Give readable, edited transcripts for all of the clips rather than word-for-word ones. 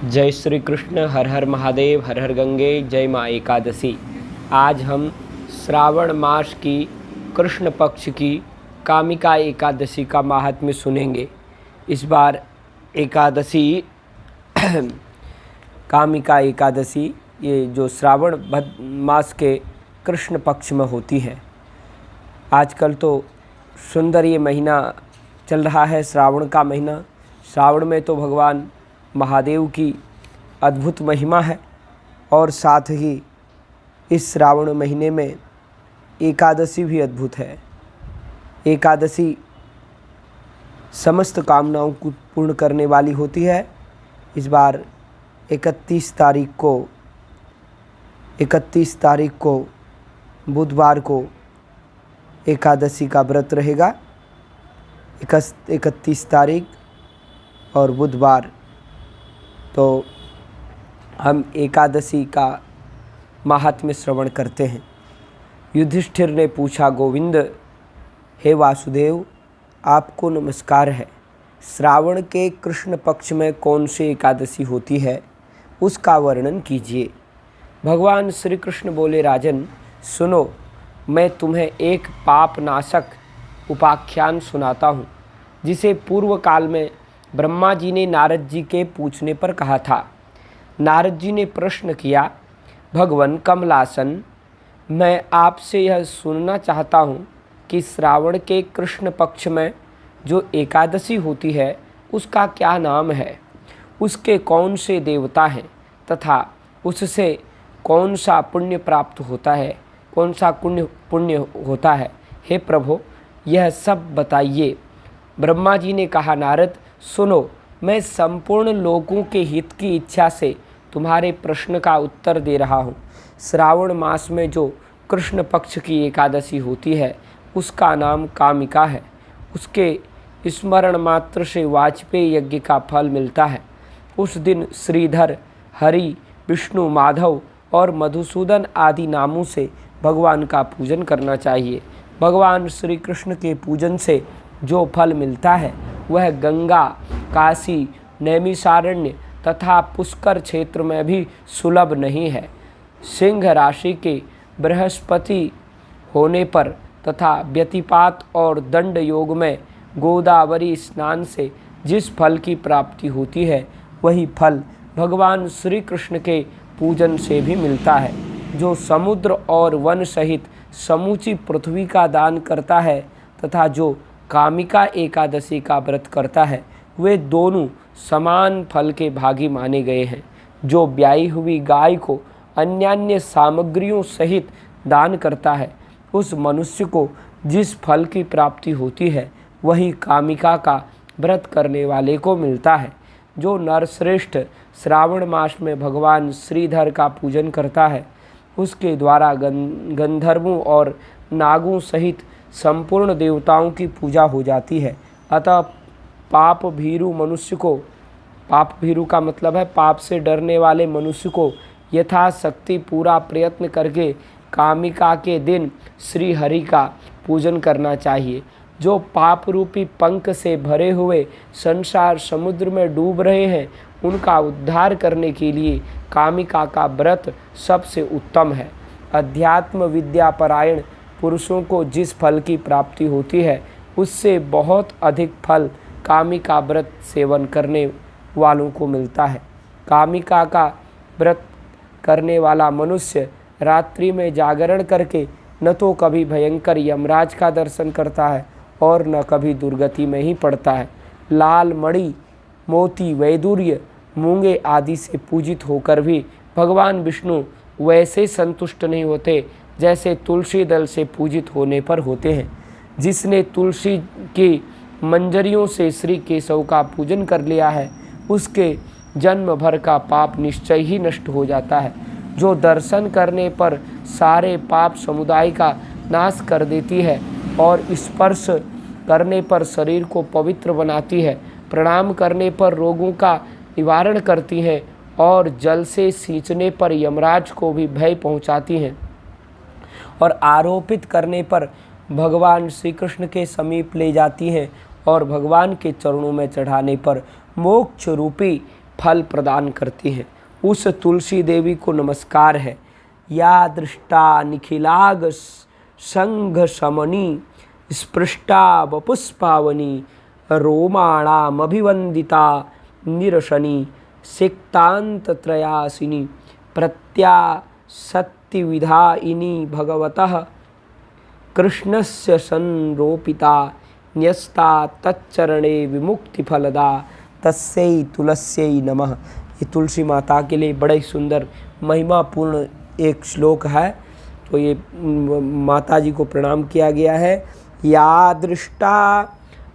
जय श्री कृष्ण। हर हर महादेव, हर हर गंगे। जय माँ एकादशी। आज हम श्रावण मास की कृष्ण पक्ष की कामिका एकादशी का महात्म्य सुनेंगे। इस बार एकादशी कामिका एकादशी ये जो श्रावण मास के कृष्ण पक्ष में होती है। आजकल तो सुंदर ये महीना चल रहा है, श्रावण का महीना। श्रावण में तो भगवान महादेव की अद्भुत महिमा है और साथ ही इस श्रावण महीने में एकादशी भी अद्भुत है। एकादशी समस्त कामनाओं को पूर्ण करने वाली होती है। इस बार 31 तारीख को बुधवार को एकादशी का व्रत रहेगा। 31 तारीख और बुधवार, तो हम एकादशी का महात्म्य श्रवण करते हैं। युधिष्ठिर ने पूछा, गोविंद, हे वासुदेव, आपको नमस्कार है। श्रावण के कृष्ण पक्ष में कौन सी एकादशी होती है, उसका वर्णन कीजिए। भगवान श्री कृष्ण बोले, राजन सुनो, मैं तुम्हें एक पाप नाशक उपाख्यान सुनाता हूँ, जिसे पूर्व काल में ब्रह्मा जी ने नारद जी के पूछने पर कहा था। नारद जी ने प्रश्न किया, भगवान कमलासन, मैं आपसे यह सुनना चाहता हूँ कि श्रावण के कृष्ण पक्ष में जो एकादशी होती है उसका क्या नाम है, उसके कौन से देवता हैं तथा उससे कौन सा पुण्य प्राप्त होता है, कौन सा पुण्य होता है। हे प्रभु, यह सब बताइए। ब्रह्मा जी ने कहा, नारद सुनो, मैं संपूर्ण लोगों के हित की इच्छा से तुम्हारे प्रश्न का उत्तर दे रहा हूँ। श्रावण मास में जो कृष्ण पक्ष की एकादशी होती है उसका नाम कामिका है। उसके स्मरण मात्र से वाजपेयी यज्ञ का फल मिलता है। उस दिन श्रीधर, हरि, विष्णु, माधव और मधुसूदन आदि नामों से भगवान का पूजन करना चाहिए। भगवान श्री कृष्ण के पूजन से जो फल मिलता है वह गंगा, काशी, नैमिषारण्य तथा पुष्कर क्षेत्र में भी सुलभ नहीं है। सिंह राशि के बृहस्पति होने पर तथा व्यतिपात और दंड योग में गोदावरी स्नान से जिस फल की प्राप्ति होती है वही फल भगवान श्री कृष्ण के पूजन से भी मिलता है। जो समुद्र और वन सहित समूची पृथ्वी का दान करता है तथा जो कामिका एकादशी का व्रत करता है, वे दोनों समान फल के भागी माने गए हैं। जो ब्याई हुई गाय को अन्यान्य सामग्रियों सहित दान करता है, उस मनुष्य को जिस फल की प्राप्ति होती है वही कामिका का व्रत करने वाले को मिलता है। जो नरश्रेष्ठ श्रावण मास में भगवान श्रीधर का पूजन करता है, उसके द्वारा गंधर्वों और नागों सहित संपूर्ण देवताओं की पूजा हो जाती है। अतः पाप भीरु का मतलब है पाप से डरने वाले मनुष्य को यथाशक्ति पूरा प्रयत्न करके कामिका के दिन श्री हरि का पूजन करना चाहिए। जो पाप रूपी पंख से भरे हुए संसार समुद्र में डूब रहे हैं, उनका उद्धार करने के लिए कामिका का व्रत सबसे उत्तम है। अध्यात्म विद्या परायण पुरुषों को जिस फल की प्राप्ति होती है उससे बहुत अधिक फल कामिका व्रत सेवन करने वालों को मिलता है। कामिका का व्रत करने वाला मनुष्य रात्रि में जागरण करके न तो कभी भयंकर यमराज का दर्शन करता है और न कभी दुर्गति में ही पड़ता है। लाल मणि, मोती, वैदुर्य, मूंगे आदि से पूजित होकर भी भगवान विष्णु वैसे संतुष्ट नहीं होते जैसे तुलसी दल से पूजित होने पर होते हैं। जिसने तुलसी की मंजरियों से श्री केशव का पूजन कर लिया है, उसके जन्म भर का पाप निश्चय ही नष्ट हो जाता है। जो दर्शन करने पर सारे पाप समुदाय का नाश कर देती है और स्पर्श करने पर शरीर को पवित्र बनाती है, प्रणाम करने पर रोगों का निवारण करती हैं और जल से सींचने पर यमराज को भी भय पहुंचाती हैं और आरोपित करने पर भगवान श्री कृष्ण के समीप ले जाती हैं और भगवान के चरणों में चढ़ाने पर मोक्ष रूपी फल प्रदान करती हैं। उस तुलसी देवी को नमस्कार है। या दृष्टा निखिलाग संघ समनी स्पृष्टा वपुष्पावनी रोमाणामभिवंदिता निरशनी सिक्तांतत्रयासिनी प्रत्यासत्तिविधायिनी भगवतः कृष्णस्य संरोपिता न्यस्ता तच्चरणे विमुक्तिफलदा तस्यै तुलस्यै नमः। ये तुलसी माता के लिए बड़ा ही सुंदर महिमापूर्ण एक श्लोक है। तो ये माता जी को प्रणाम किया गया है। या दृष्टा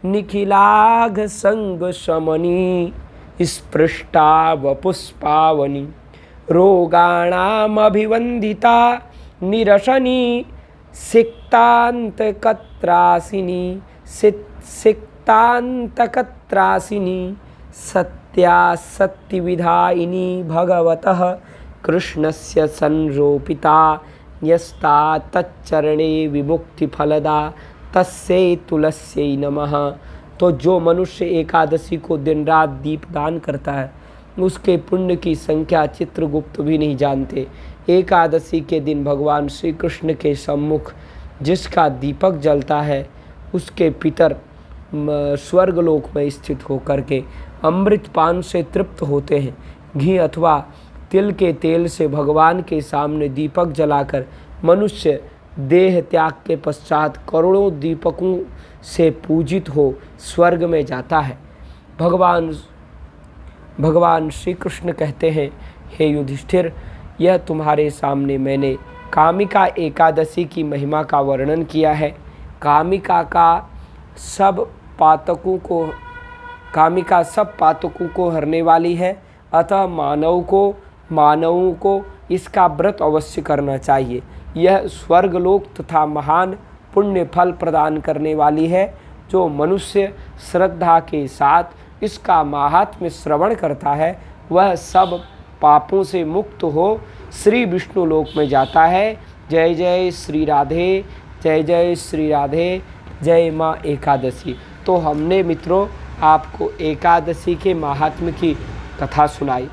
निखिलाघ संग समनी स्पृष्टा वपुष्पावनी रोगाणामभिवंदिता निरशनी सिक्तांतकत्रासिनी सिक्तांतकत्रासिनी सत्यासत्तिविधायिनी भगवतः कृष्णस्य संरोपिता यस्ता तच्चरणे विमुक्तिफलदा तस्यै तुलस्यै नमः। तो जो मनुष्य एकादशी को दिन रात दीपदान करता है उसके पुण्य की संख्या चित्रगुप्त भी नहीं जानते। एकादशी के दिन भगवान श्री कृष्ण के सम्मुख जिसका दीपक जलता है उसके पितर स्वर्गलोक में स्थित होकर के अमृत पान से तृप्त होते हैं। घी अथवा तिल के तेल से भगवान के सामने दीपक जलाकर मनुष्य देह त्याग के पश्चात करोड़ों दीपकों से पूजित हो स्वर्ग में जाता है। भगवान श्री कृष्ण कहते हैं, हे युधिष्ठिर, यह तुम्हारे सामने मैंने कामिका एकादशी की महिमा का वर्णन किया है। कामिका सब पातकों को हरने वाली है। अतः मानवों को इसका व्रत अवश्य करना चाहिए। यह स्वर्गलोक तथा महान पुण्य फल प्रदान करने वाली है। जो मनुष्य श्रद्धा के साथ इसका माहात्म्य श्रवण करता है वह सब पापों से मुक्त हो श्री विष्णु लोक में जाता है। जय जय श्री राधे, जय जय श्री राधे, जय माँ एकादशी। तो हमने मित्रों आपको एकादशी के महात्म्य की कथा सुनाई।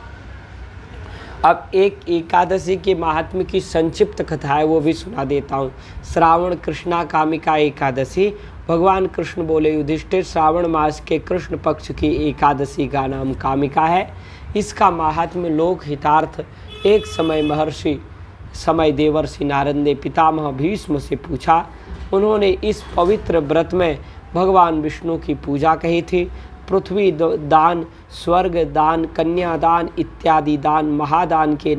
अब एक एकादशी के महात्म्य की संक्षिप्त कथा है वो भी सुना देता हूँ। श्रावण कृष्णा कामिका एकादशी। भगवान कृष्ण बोले, युधिष्ठिर, श्रावण मास के कृष्ण पक्ष की एकादशी का नाम कामिका है। इसका महात्म्य लोक हितार्थ एक समय देवर्षि नारद ने पितामह भीष्म से पूछा। उन्होंने इस पवित्र व्रत में भगवान विष्णु की पूजा कही थी। पृथ्वी दान, स्वर्ग दान, कन्यादान इत्यादि दान, महादान के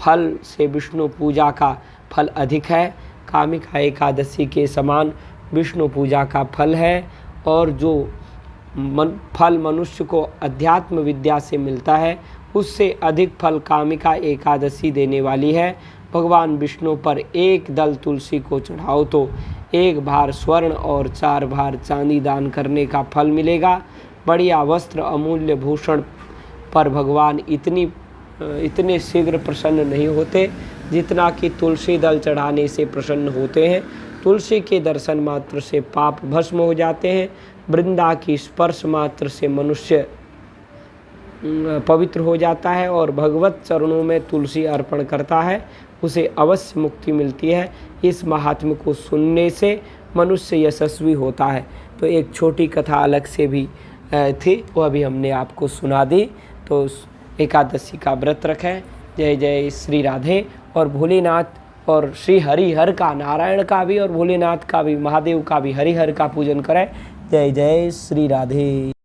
फल से विष्णु पूजा का फल अधिक है। कामिका एकादशी के समान विष्णु पूजा का फल है। और जो फल मनुष्य को अध्यात्म विद्या से मिलता है उससे अधिक फल कामिका एकादशी देने वाली है। भगवान विष्णु पर एक दल तुलसी को चढ़ाओ तो 1 भार स्वर्ण और 4 भार चांदी दान करने का फल मिलेगा। बढ़िया वस्त्र, अमूल्य भूषण पर भगवान इतने शीघ्र प्रसन्न नहीं होते जितना कि तुलसी दल चढ़ाने से प्रसन्न होते हैं। तुलसी के दर्शन मात्र से पाप भस्म हो जाते हैं। वृंदा की स्पर्श मात्र से मनुष्य पवित्र हो जाता है और भगवत चरणों में तुलसी अर्पण करता है उसे अवश्य मुक्ति मिलती है। इस महात्म्य को सुनने से मनुष्य यशस्वी होता है। तो एक छोटी कथा अलग से भी थी वो अभी हमने आपको सुना दी। तो एकादशी का व्रत रखें। जय जय श्री राधे। और भोलेनाथ और श्री हरिहर का, नारायण का भी और भोलेनाथ का भी, महादेव का भी, हरिहर का पूजन करें। जय जय श्री राधे।